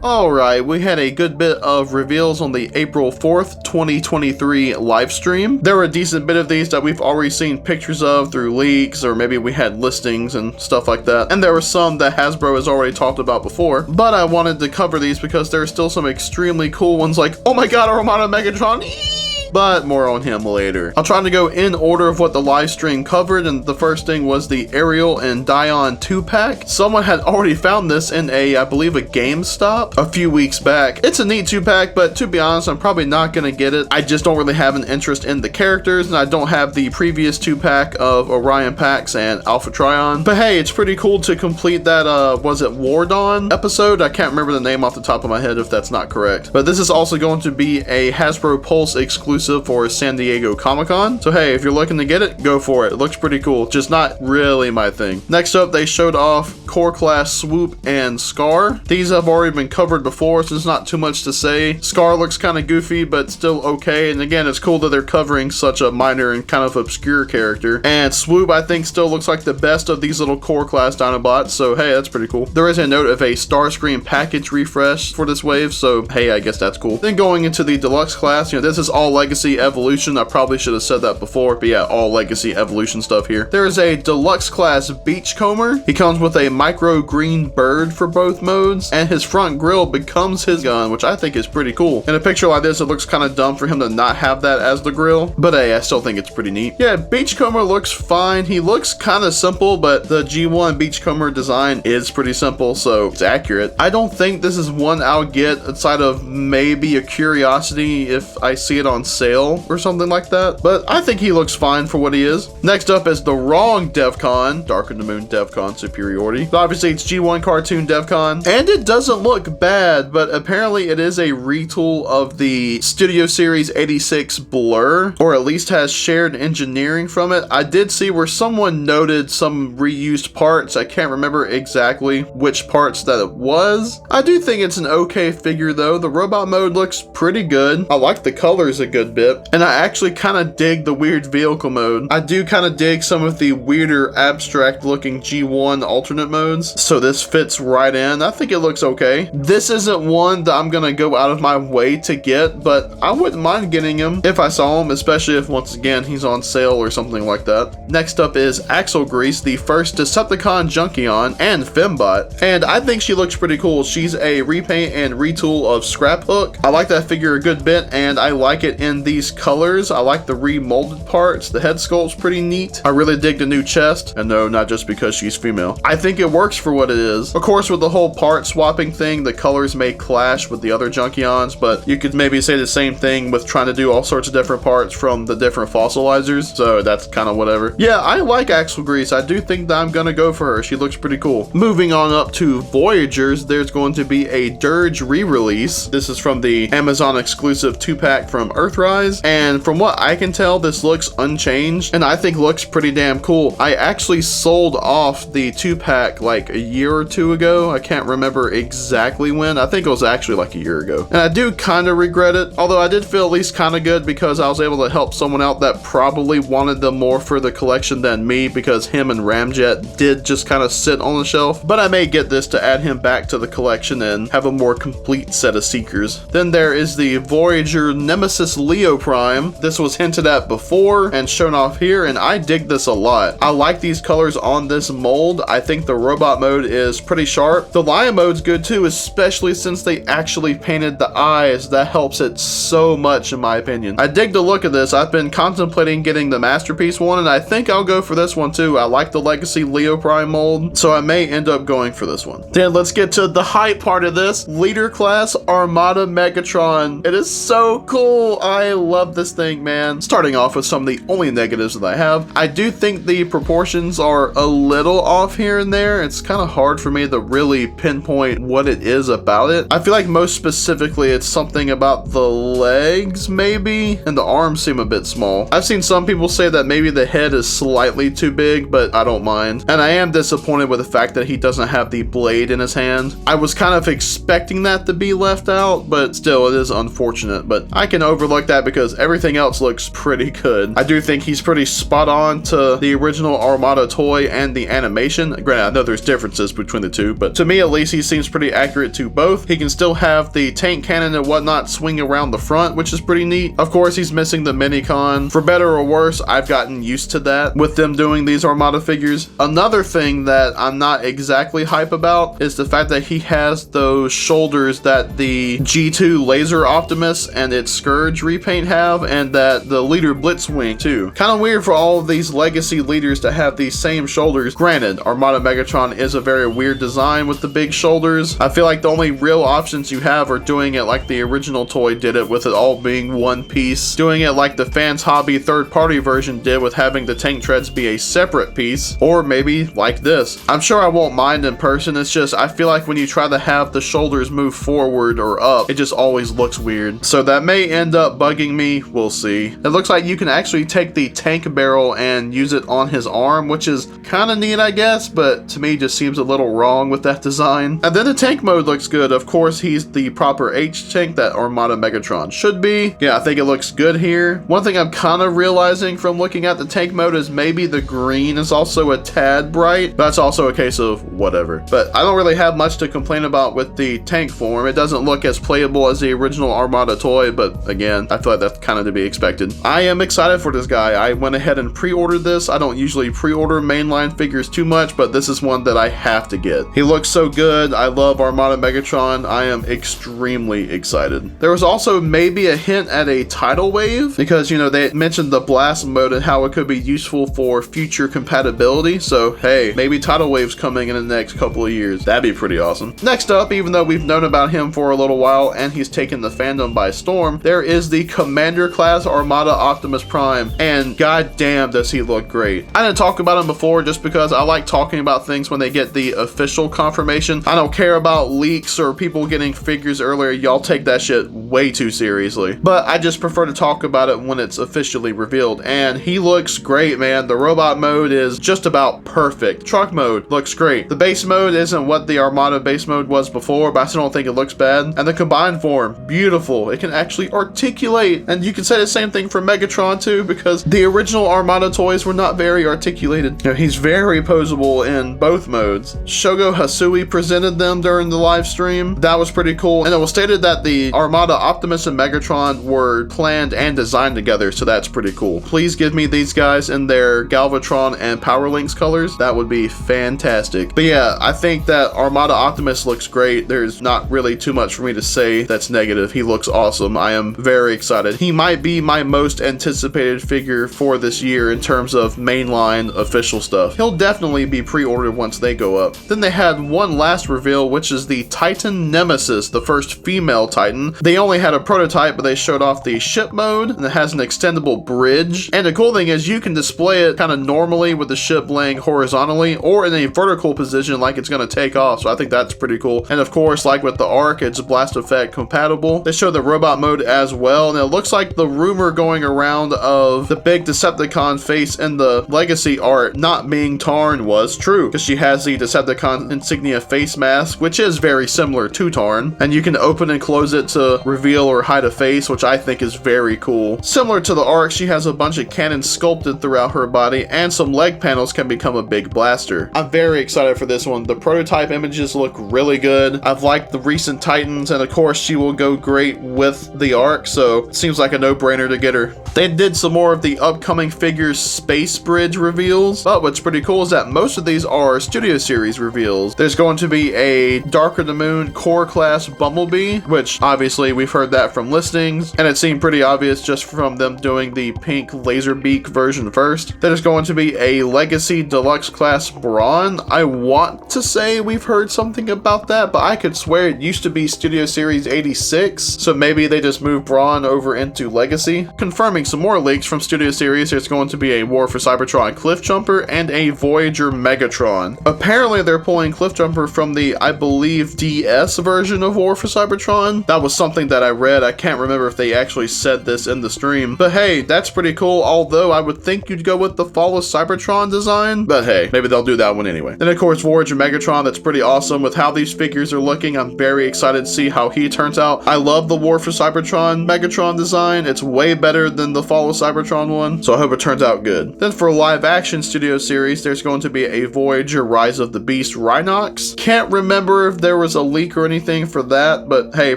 Alright, we had a good bit of reveals on the April 4th, 2023 live stream. There were a decent bit of these that we've already seen pictures of through leaks, or maybe we had listings and stuff like that. And there were some that Hasbro has already talked about before, but I wanted to cover these because there are still some extremely cool ones like, oh my god, Armada Megatron! But more on him later. I'll try to go in order of what the live stream covered, and the first thing was the Ariel and Dion 2-pack. Someone had already found this in I believe a GameStop a few weeks back. It's a neat 2-pack, but to be honest, I'm probably not gonna get it. I just don't really have an interest in the characters, and I don't have the previous 2-pack of Orion Pax and Alpha Trion. But hey, it's pretty cool to complete that, was it War Dawn episode? I can't remember the name off the top of my head if that's not correct. But this is also going to be a Hasbro Pulse exclusive for San Diego Comic-Con. So hey, if you're looking to get it, go for it. It looks pretty cool, just not really my thing. Next up, they showed off Core Class Swoop and Scar. These have already been covered before, so there's not too much to say. Scar looks kind of goofy, but still okay. And again, it's cool that they're covering such a minor and kind of obscure character. And Swoop, I think, still looks like the best of these little Core Class Dinobots, so hey, that's pretty cool. There is a note of a Starscream package refresh for this wave, so hey, I guess that's cool. Then going into the deluxe class, this is all Legacy Evolution. I probably should have said that before, but yeah, all Legacy Evolution stuff here. There is a deluxe class Beachcomber. He comes with a micro green bird for both modes, and his front grille becomes his gun, which I think is pretty cool. In a picture like this, it looks kind of dumb for him to not have that as the grille, but hey, I still think it's pretty neat. Yeah, Beachcomber looks fine. He looks kind of simple, but the G1 Beachcomber design is pretty simple, so it's accurate. I don't think this is one I'll get outside of maybe a curiosity if I see it on sale or something like that, but I think he looks fine for what he is. Next up is the wrong DEVCON, Dark of the Moon DEVCON Superiority. So obviously it's G1 cartoon DEVCON, and it doesn't look bad, but apparently it is a retool of the Studio Series 86 Blur, or at least has shared engineering from it. I did see where someone noted some reused parts. I can't remember exactly which parts that it was. I do think it's an okay figure though. The robot mode looks pretty good. I like the colors a good bit, and I actually kind of dig the weird vehicle mode. I do kind of dig some of the weirder abstract looking G1 alternate modes, so this fits right in. I think it looks okay. This isn't one that I'm gonna go out of my way to get, but I wouldn't mind getting him if I saw him, especially if once again he's on sale or something like that. Next up is Axel Grease, the first Decepticon Junkion and Fembot, and I think she looks pretty cool. She's a repaint and retool of Scrap Hook. I like that figure a good bit, and I like it in these colors. I like the remolded parts. The head sculpt's pretty neat. I really dig the new chest, and no, not just because she's female. I think it works for what it is. Of course, with the whole part swapping thing, the colors may clash with the other Junkions, but you could maybe say the same thing with trying to do all sorts of different parts from the different fossilizers, so that's kind of whatever. Yeah, I like Axel Grease. I do think that I'm gonna go for her. She looks pretty cool. Moving on up to Voyagers, there's going to be a Dirge re-release. This is from the Amazon exclusive 2-pack from Earthrise, and from what I can tell, this looks unchanged, and I think looks pretty damn cool. I actually sold off the 2-pack like a year or two ago. I can't remember exactly when. I think it was actually like a year ago, and I do kind of regret it, although I did feel at least kind of good because I was able to help someone out that probably wanted them more for the collection than me, because him and Ramjet did just kind of sit on the shelf. But I may get this to add him back to the collection and have a more complete set of Seekers. Then there is the Voyager Nemesis Leo Prime. This was hinted at before and shown off here, and I dig this a lot. I like these colors on this mold. I think the robot mode is pretty sharp. The lion mode's good too, especially since they actually painted the eyes. That helps it so much in my opinion. I dig the look of this. I've been contemplating getting the Masterpiece one, and I think I'll go for this one too. I like the Legacy Leo Prime mold, so I may end up going for this one. Then let's get to the hype part of this. Leader Class Armada Megatron. It is so cool. I love this thing, man. Starting off with some of the only negatives that I have. I do think the proportions are a little off here and there. It's kind of hard for me to really pinpoint what it is about it. I feel like most specifically it's something about the legs maybe, and the arms seem a bit small. I've seen some people say that maybe the head is slightly too big, but I don't mind. And I am disappointed with the fact that he doesn't have the blade in his hand. I was kind of expecting that to be left out, but still it is unfortunate, but I can overlook that because everything else looks pretty good. I do think he's pretty spot on to the original Armada toy and the animation. Granted, I know there's differences between the two, but to me at least he seems pretty accurate to both. He can still have the tank cannon and whatnot swing around the front, which is pretty neat. Of course, he's missing the Minicon. For better or worse, I've gotten used to that with them doing these Armada figures. Another thing that I'm not exactly hype about is the fact that he has those shoulders that the G2 Laser Optimus and its Scourge repaint have, and that the Leader Blitzwing too. Kind of weird for all of these legacy leaders to have these same shoulders. Granted, Armada Megatron is a very weird design with the big shoulders. I feel like the only real options you have are doing it like the original toy did it, with it all being one piece. Doing it like the Fans Hobby third-party version did, with having the tank treads be a separate piece. Or maybe like this. I'm sure I won't mind in person, it's just I feel like when you try to have the shoulders move forward or up, it just always looks weird. So that may end up bugging me, we'll see. It looks like you can actually take the tank barrel and use it on his arm, which is kind of neat I guess, but to me just seems a little wrong with that design. And then the tank mode looks good. Of course, he's the proper H tank that Armada Megatron should be. Yeah, I think it looks good here. One thing I'm kind of realizing from looking at the tank mode is maybe the green is also a tad bright. That's also a case of whatever. But I don't really have much to complain about with the tank form. It doesn't look as playable as the original Armada toy, but again, I feel like that's kind of to be expected. I am excited for this guy. I went ahead and pre-ordered this. I don't usually pre-order mainline figures too much, but this is one that I have to get. He looks so good. I love Armada Megatron. I am extremely excited. There was also maybe a hint at a tidal wave because, you know, they mentioned the blast mode and how it could be useful for future compatibility. So hey, maybe tidal wave's coming in the next couple of years. That'd be pretty awesome. Next up, even though we've known about him for a little while and he's taken the fandom by storm, there is the Commander class Armada Optimus Prime, and goddamn does he look great. I didn't talk about him before just because I like talking about things when they get the official confirmation. I don't care about leaks or people getting figures earlier. Y'all take that shit way too seriously. But I just prefer to talk about it when it's officially revealed, and he looks great, man. The robot mode is just about perfect. Truck mode looks great. The base mode isn't what the Armada base mode was before, but I still don't think it looks bad. And the combined form, beautiful. It can actually articulate, and you can say the same thing for Megatron too, because the original Armada toys were not very articulated. You know, he's very poseable in both modes. Shogo Hasui presented them during the live stream. That was pretty cool, and it was stated that the Armada Optimus and Megatron were planned and designed together, so that's pretty cool. Please give me these guys in their Galvatron and Power Links colors. That would be fantastic. But yeah, I think that Armada Optimus looks great. There's not really too much for me to say that's negative. He looks awesome. I am very excited. He might be my most anticipated figure for this year in terms of mainline official stuff. He'll definitely be pre-ordered once they go up. Then they had one last reveal, which is the Titan Nemesis, the first female Titan. They only had a prototype, but they showed off the ship mode, and it has an extendable bridge. And the cool thing is you can display it kind of normally with the ship laying horizontally or in a vertical position like it's going to take off, so I think that's pretty cool. And of course, like with the Arc, it's blast effect compatible. They show the robot mode as well, and it looks like the rumor going around of the big Decepticon face in the Legacy art not being Tarn was true, because she has the Decepticon insignia face mask, which is very similar to Tarn, and you can open and close it to reveal or hide a face, which I think is very cool. Similar to the Arc, she has a bunch of cannons sculpted throughout her body, and some leg panels can become a big blaster. I'm very excited for this one. The prototype images look really good. I've liked the recent Titans, and of course she will go great with the Arc, so it seems like a no-brainer to get her. They did some more of the upcoming figures Space Bridge reveals, but what's pretty cool is that most of these are Studio Series reveals. There's going to be a Darker the Moon Core Class Bumblebee, which obviously we've heard that from listings, and it seemed pretty obvious just from them doing the pink laser beak version first. There's going to be a Legacy Deluxe Class Brawn. I want to say we've heard something about that, but I could swear it used to be Studio Series 86, so maybe they just moved Brawn over into Legacy. Confirming some more leaks from Studio Series, there's going to be a War for Cybertron Cliffjumper and a Voyager Megatron. Apparently they're pulling Cliffjumper from the, I believe, DS version of War for Cybertron. That was something that I read. I can't remember if they actually said this in the stream, but hey, that's pretty cool, although I would think you'd go with the Fall of Cybertron design, but hey, maybe they'll do that one anyway. Then of course Voyager Megatron, that's pretty awesome. With how these figures are looking, I'm very excited to see how he turns out. I love the War for Cybertron Megatron. Megatron design. It's way better than the Fall of Cybertron one, so I hope it turns out good. Then for live action studio series, there's going to be a Voyager Rise of the Beast Rhinox. Can't remember if there was a leak or anything for that, but hey,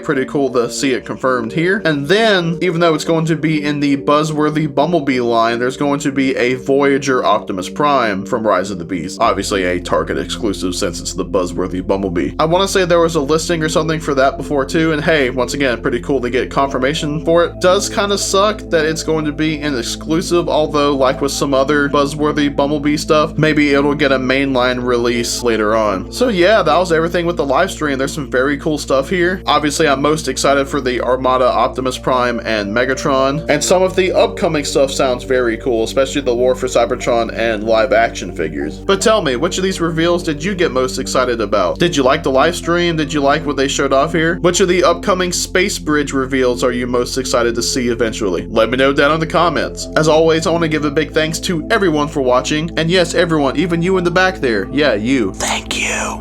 pretty cool to see it confirmed here. And then, even though it's going to be in the buzzworthy Bumblebee line, there's going to be a Voyager Optimus Prime from Rise of the Beast. Obviously a Target exclusive since it's the buzzworthy Bumblebee. I want to say there was a listing or something for that before too, and hey, once again, pretty cool to get confirmation for it. Does kind of suck that it's going to be an exclusive, although like with some other buzzworthy Bumblebee stuff, maybe it'll get a mainline release later on. So yeah, that was everything with the live stream. There's some very cool stuff here. Obviously, I'm most excited for the Armada Optimus Prime and Megatron, and some of the upcoming stuff sounds very cool, especially the War for Cybertron and live action figures. But tell me, which of these reveals did you get most excited about? Did you like the live stream? Did you like what they showed off here? Which of the upcoming Space Bridge reveals are you most excited to see eventually? Let me know down in the comments. As always, I want to give a big thanks to everyone for watching, and yes, everyone, even you in the back there. Yeah, you. Thank you.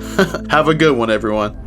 Have a good one, everyone.